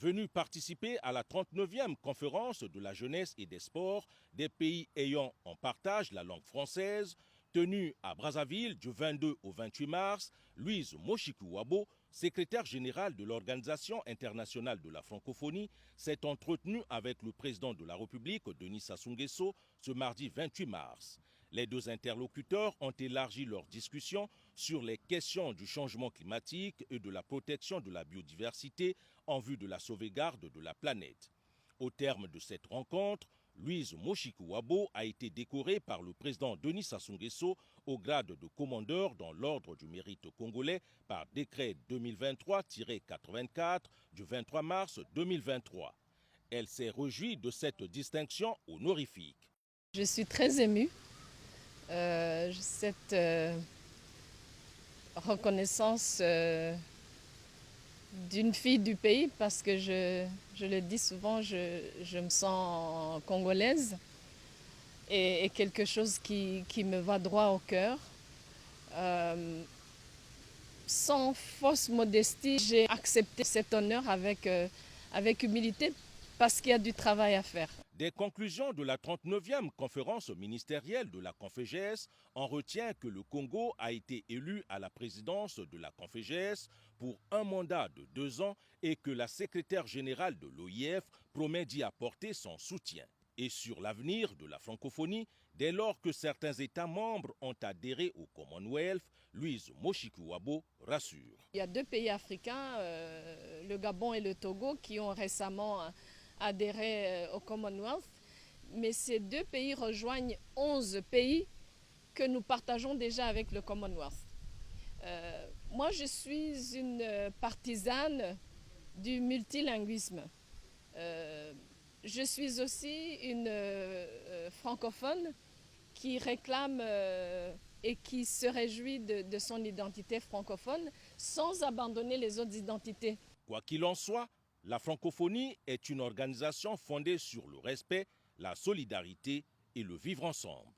venu participer à la 39e conférence de la jeunesse et des sports des pays ayant en partage la langue française, tenue à Brazzaville du 22 au 28 mars, Louise Moshikiwabo, secrétaire générale de l'Organisation internationale de la francophonie, s'est entretenue avec le président de la République, Denis Sassou Nguesso, ce mardi 28 mars. Les deux interlocuteurs ont élargi leur discussion sur les questions du changement climatique et de la protection de la biodiversité en vue de la sauvegarde de la planète. Au terme de cette rencontre, Louise Moshikiwabo a été décorée par le président Denis Sassou Nguesso au grade de commandeur dans l'ordre du mérite congolais par décret 2023-84 du 23 mars 2023. Elle s'est réjouie de cette distinction honorifique. Je suis très émue. Cette reconnaissance d'une fille du pays, parce que je le dis souvent, je me sens congolaise et quelque chose qui me va droit au cœur. Sans fausse modestie, j'ai accepté cet honneur avec humilité parce qu'il y a du travail à faire. Des conclusions de la 39e conférence ministérielle de la Confégès, on retient que le Congo a été élu à la présidence de la Confégès pour un mandat de 2 ans et que la secrétaire générale de l'OIF promet d'y apporter son soutien. Et sur l'avenir de la francophonie, dès lors que certains États membres ont adhéré au Commonwealth, Louise Moshikiwabo rassure. Il y a 2 pays africains, le Gabon et le Togo, qui ont récemment adhéré au Commonwealth, mais ces 2 pays rejoignent 11 pays que nous partageons déjà avec le Commonwealth. Moi, je suis une partisane du multilinguisme. Je suis aussi une francophone qui réclame et qui se réjouit de son identité francophone sans abandonner les autres identités. Quoi qu'il en soit, la francophonie est une organisation fondée sur le respect, la solidarité et le vivre ensemble.